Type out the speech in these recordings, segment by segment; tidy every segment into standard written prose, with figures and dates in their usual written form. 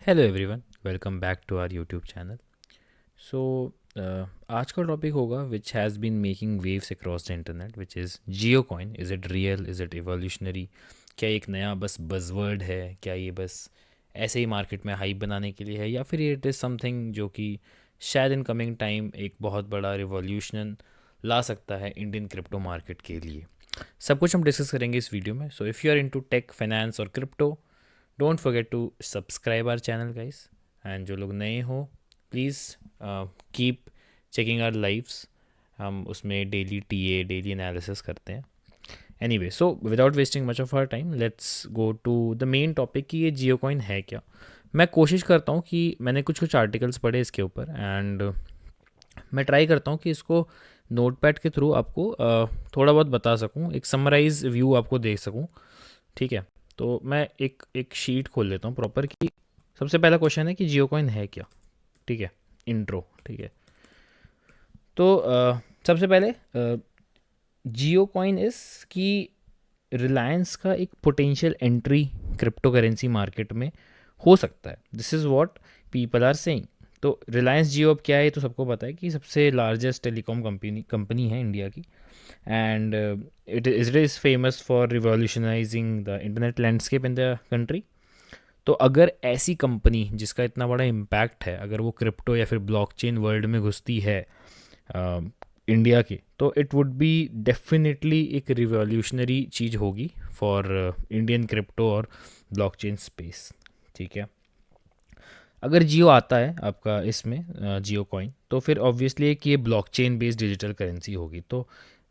Hello everyone, welcome back to our YouTube channel. So आज का topic होगा which has been making waves across the internet, which is Jio coin. Is it real, is it evolutionary? क्या ये एक नया बस buzzword है? क्या ये बस ऐसे ही मार्केट में हाइप बनाने के लिए है, या फिर इट इज़ समथिंग जो कि शायद इन कमिंग टाइम एक बहुत बड़ा रिवॉल्यूशन ला सकता है इंडियन क्रिप्टो मार्केट के लिए? सब कुछ हम डिस्कस करेंगे इस वीडियो में। So if you are into tech, finance और crypto, don't forget to subscribe our channel guys. And जो लोग नए हो, please keep checking our lives. हम उसमें डेली टीए, डेली एनालिसिस करते हैं। Anyway, so without wasting much of our time, let's go to the main topic कि ये जियो कॉइन है क्या। मैं कोशिश करता हूँ कि मैंने कुछ कुछ आर्टिकल्स पढ़े इसके ऊपर, एंड मैं ट्राई करता हूँ कि इसको नोट पैड के थ्रू आपको थोड़ा बहुत बता सकूँ, एक समराइज व्यू आपको दे सकूँ। ठीक है, तो मैं एक एक शीट खोल लेता हूँ प्रॉपर कि सबसे पहला क्वेश्चन है कि जियो कॉइन है क्या। ठीक है, इंट्रो। ठीक है, तो सबसे पहले जियो कॉइन इस कि रिलायंस का एक potential entry crypto currency market में हो सकता है। This is what people are saying. तो रिलायंस जियो अब क्या है, तो सबको पता है कि सबसे लार्जेस्ट टेलीकॉम कंपनी है इंडिया की। And it is famous for revolutionising the internet landscape in the country. तो अगर ऐसी कंपनी जिसका इतना बड़ा इम्पैक्ट है, अगर वो क्रिप्टो या फिर ब्लॉकचेन वर्ल्ड में घुसती है इंडिया की, तो इट वुड बी डेफिनेटली एक रिवॉल्यूशनरी चीज़ होगी फॉर इंडियन क्रिप्टो और ब्लॉकचेन स्पेस। ठीक है, अगर जियो आता है आपका इसमें जियो कॉइन, तो फिर ऑब्वियसली कि ये ब्लॉकचेन बेस्ड डिजिटल करेंसी होगी। तो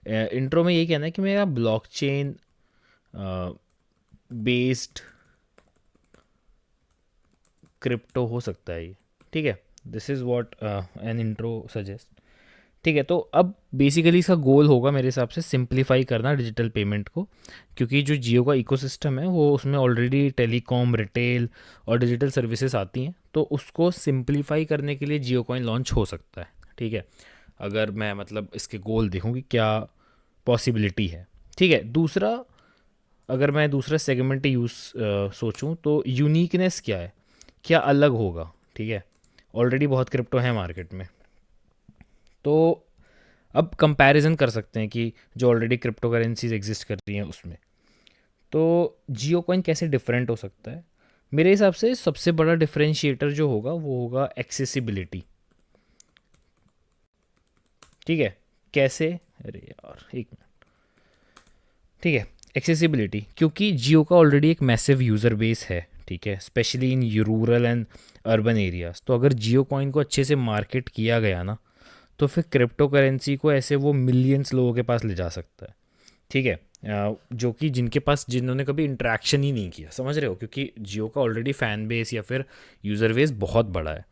इंट्रो में ये कहना है कि मेरा ब्लॉकचेन बेस्ड क्रिप्टो हो सकता है ये। ठीक है, this is what an intro suggest. ठीक है, तो अब बेसिकली इसका गोल होगा मेरे हिसाब से सिंप्लीफाई करना डिजिटल पेमेंट को, क्योंकि जो जियो का इकोसिस्टम है वो उसमें ऑलरेडी टेलीकॉम, रिटेल और डिजिटल सर्विसेज आती हैं, तो उसको सिंप्लीफाई करने के लिए जियो कॉइन लॉन्च हो सकता है। ठीक है, अगर मैं मतलब इसके गोल देखूँ कि क्या पॉसिबिलिटी है। ठीक है, दूसरा, अगर मैं दूसरा सेगमेंट यूज़ सोचूं तो यूनिकनेस क्या है, क्या अलग होगा। ठीक है, ऑलरेडी बहुत क्रिप्टो है मार्केट में, तो अब कंपैरिजन कर सकते हैं कि जो ऑलरेडी क्रिप्टो करेंसीज एग्जिस्ट कर रही हैं उसमें, तो जियो कॉइन कैसे डिफरेंट हो सकता है। मेरे हिसाब से सबसे बड़ा डिफरेंशिएटर जो होगा वो होगा एक्सेसिबिलिटी। ठीक है, कैसे? अरे यार, एक मिनट। ठीक है, एक्सेसिबिलिटी, क्योंकि जियो का ऑलरेडी एक मैसिव यूज़र बेस है। ठीक है, specially in rural and urban areas. तो अगर जियो कॉइन को अच्छे से मार्केट किया गया ना, तो फिर क्रिप्टो करेंसी को ऐसे वो मिलियंस लोगों के पास ले जा सकता है। ठीक है, जो कि जिन्होंने कभी इंटरेक्शन ही नहीं किया, समझ रहे हो, क्योंकि जियो का ऑलरेडी फ़ैन बेस या फिर यूज़र बेस बहुत बड़ा है,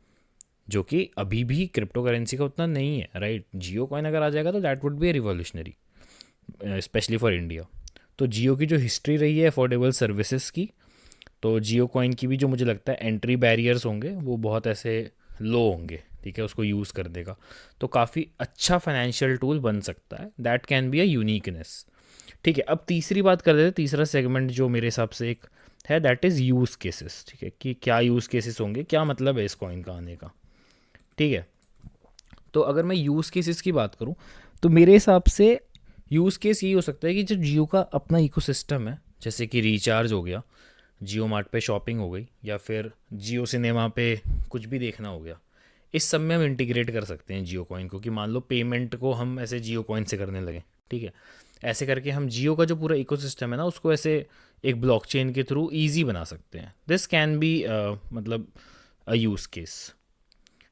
जो कि अभी भी क्रिप्टो करेंसी का उतना नहीं है। राइट, जियो कॉइन अगर आ जाएगा तो that would be A revolutionary, specially for India. तो जियो की जो हिस्ट्री रही है अफोर्डेबल सर्विसेज की, तो जियो कॉइन की भी जो मुझे लगता है एंट्री बैरियर्स होंगे वो बहुत ऐसे लो होंगे। ठीक है, उसको यूज़ कर देगा तो काफ़ी अच्छा फाइनेंशियल टूल बन सकता है। That can be a uniqueness. ठीक है, अब तीसरी बात कर देते हैं। तीसरा सेगमेंट जो मेरे हिसाब से एक है, दैट इज़ यूज़ केसेस। ठीक है, कि क्या यूज़ केसेस होंगे, क्या मतलब है इस कॉइन का आने का। ठीक है, तो अगर मैं यूज़ केसेस की बात करूँ, तो मेरे हिसाब से यूज़ केस यही हो सकता है कि जो जियो का अपना इकोसिस्टम है, जैसे कि रिचार्ज हो गया, जियो मार्ट पे शॉपिंग हो गई, या फिर जियो सिनेमा पे कुछ भी देखना हो गया, इस सब में हम इंटीग्रेट कर सकते हैं जियो कॉइन को, कि मान लो पेमेंट को हम ऐसे जियो कॉइन से करने लगे। ठीक है, ऐसे करके हम जियो का जो पूरा इकोसिस्टम है ना, उसको ऐसे एक ब्लॉकचेन के थ्रू इजी बना सकते हैं। दिस कैन बी मतलब अ यूज़ केस।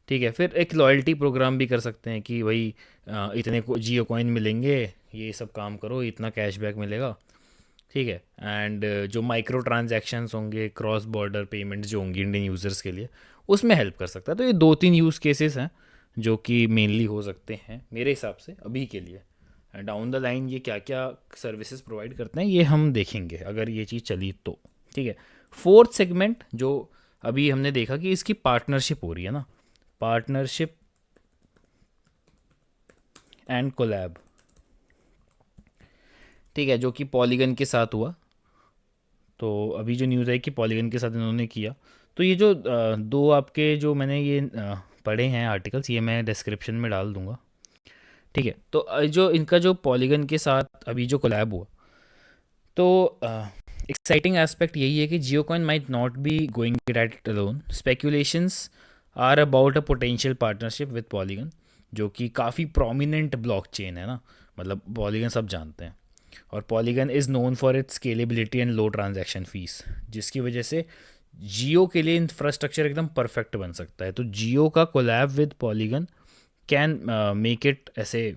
ठीक है, फिर एक लॉयल्टी प्रोग्राम भी कर सकते हैं कि भाई इतने को जियो कॉइन मिलेंगे, ये सब काम करो, इतना कैशबैक मिलेगा। ठीक है, एंड जो माइक्रो ट्रांजैक्शंस होंगे, क्रॉस बॉर्डर पेमेंट्स जो होंगी इंडियन यूज़र्स के लिए, उसमें हेल्प कर सकता है। तो ये दो तीन यूज़ केसेस हैं जो कि मेनली हो सकते हैं मेरे हिसाब से अभी के लिए। डाउन द लाइन ये क्या क्या सर्विसेज प्रोवाइड करते हैं ये हम देखेंगे अगर ये चीज़ चली तो। ठीक है, फोर्थ सेगमेंट जो अभी हमने देखा कि इसकी पार्टनरशिप हो रही है ना, पार्टनरशिप एंड कोलैब। ठीक है, जो कि पॉलीगन के साथ हुआ। तो अभी जो न्यूज़ है कि पॉलीगन के साथ इन्होंने किया, तो ये जो दो आपके जो मैंने ये पढ़े हैं आर्टिकल्स, ये मैं डिस्क्रिप्शन में डाल दूंगा, ठीक है। तो जो इनका जो पॉलीगन के साथ अभी जो कोलैब हुआ, तो एक्साइटिंग एस्पेक्ट यही है कि Jio coin might not be going it at alone. Speculations are about a potential partnership with Polygon, जो कि काफ़ी प्रोमिनेंट ब्लॉकचेन है ना, मतलब पॉलीगन सब जानते हैं। और polygon is known for its scalability and low transaction fees, जिसकी वजह से जियो के लिए इंफ्रास्ट्रक्चर एकदम परफेक्ट बन सकता है। तो जियो का collab with Polygon can make it ऐसे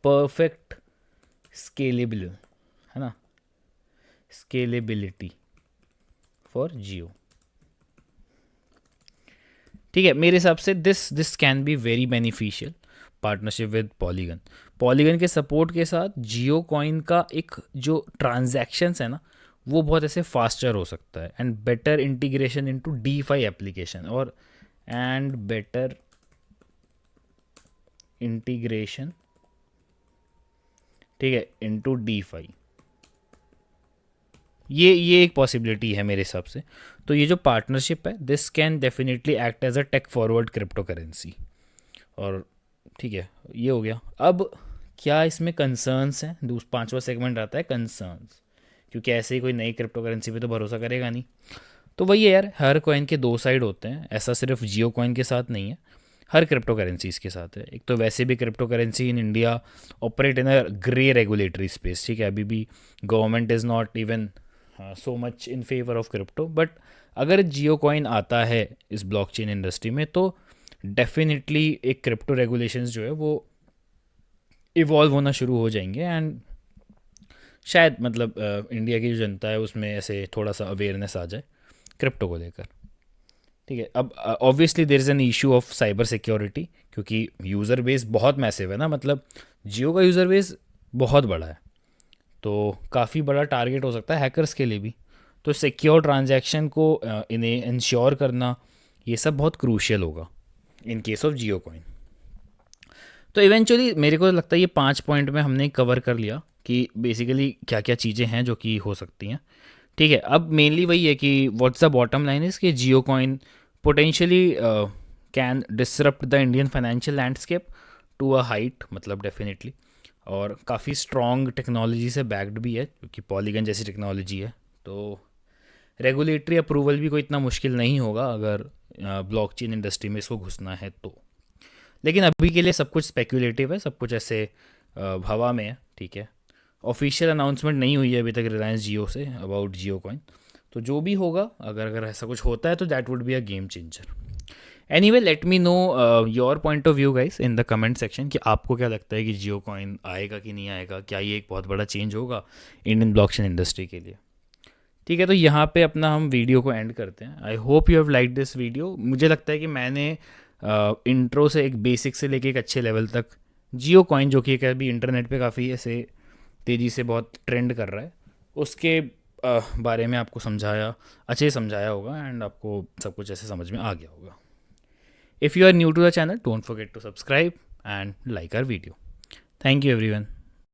परफेक्ट स्केलेबल, है ना, स्केलेबिलिटी फॉर जियो। ठीक है, मेरे हिसाब से this can be very beneficial partnership with polygon. Polygon के सपोर्ट के साथ जियो कॉइन का एक जो ट्रांजैक्शंस है ना, वो बहुत ऐसे फास्टर हो सकता है, and better integration into DeFi application, और एंड बेटर इंटीग्रेशन, ठीक है, इनटू डीफाई। ये एक पॉसिबिलिटी है मेरे हिसाब से। तो ये जो पार्टनरशिप है, this can definitely act as a take forward crypto currency. और ठीक है, ये हो गया। अब क्या इसमें कंसर्न्स हैं? पांचवा सेगमेंट आता है कंसर्न्स, क्योंकि ऐसे ही कोई नई क्रिप्टो करेंसी पे तो भरोसा करेगा नहीं। तो वही है यार, हर कॉइन के दो साइड होते हैं, ऐसा सिर्फ जियो कॉइन के साथ नहीं है, हर क्रिप्टो करेंसीज के साथ है। एक तो वैसे भी crypto currency in India operate in a grey regulatory space, ठीक है, अभी भी government is not even so much in favour of crypto. But अगर जियो कॉइन आता है इस ब्लॉकचेन इंडस्ट्री में, तो डेफिनेटली एक क्रिप्टो रेगुलेशंस जो है वो इवॉल्व होना शुरू हो जाएंगे, एंड शायद मतलब इंडिया की जो जनता है उसमें ऐसे थोड़ा सा अवेयरनेस आ जाए क्रिप्टो को लेकर। ठीक है, अब obviously there is an issue of cyber security, क्योंकि यूज़र बेस बहुत मैसिव है ना, मतलब जियो का यूज़र बेस बहुत बड़ा है, तो काफ़ी बड़ा टारगेट हो सकता है हैकर्स के लिए भी। तो सिक्योर ट्रांजैक्शन को इन्हें इंश्योर करना, ये सब बहुत क्रूशियल होगा in case of Jio coin. तो इवेंचुअली मेरे को लगता है ये 5 पॉइंट में हमने कवर कर लिया कि बेसिकली क्या क्या चीज़ें हैं जो कि हो सकती हैं। ठीक है, अब मेनली वही है कि what's the bottom line is कि Jio coin potentially can disrupt the Indian financial landscape to a height, मतलब डेफिनेटली, और काफ़ी स्ट्रॉन्ग टेक्नोलॉजी से बैक्ड भी है, क्योंकि पॉलीगन जैसी टेक्नोलॉजी है। तो रेगुलेटरी अप्रूवल भी कोई इतना मुश्किल नहीं होगा अगर ब्लॉकचेन इंडस्ट्री में इसको घुसना है तो। लेकिन अभी के लिए सब कुछ स्पेक्यूलेटिव है, सब कुछ ऐसे हवा में है, ठीक है। ऑफिशियल अनाउंसमेंट नहीं हुई है अभी तक रिलायंस जियो से अबाउट जियो कॉइन। तो जो भी होगा, अगर अगर ऐसा कुछ होता है तो that would be a game changer. Anyway, let me know your point of view guys in the comment section, कि आपको क्या लगता है कि जियो कॉइन आएगा कि नहीं आएगा, क्या ये एक बहुत बड़ा चेंज होगा इंडियन ब्लॉकचेन इंडस्ट्री के लिए। ठीक है, तो यहाँ पे अपना हम वीडियो को एंड करते हैं। I hope you have like this video. मुझे लगता है कि मैंने इंट्रो से एक बेसिक से लेके एक अच्छे लेवल तक जियो कॉइन, जो कि अभी इंटरनेट पे काफ़ी ऐसे तेज़ी से बहुत ट्रेंड कर रहा है, उसके बारे में आपको समझाया, अच्छे से समझाया होगा, एंड आपको सब कुछ ऐसे समझ में आ गया होगा। If you are new to the channel, don't forget to subscribe and like our video. Thank you everyone.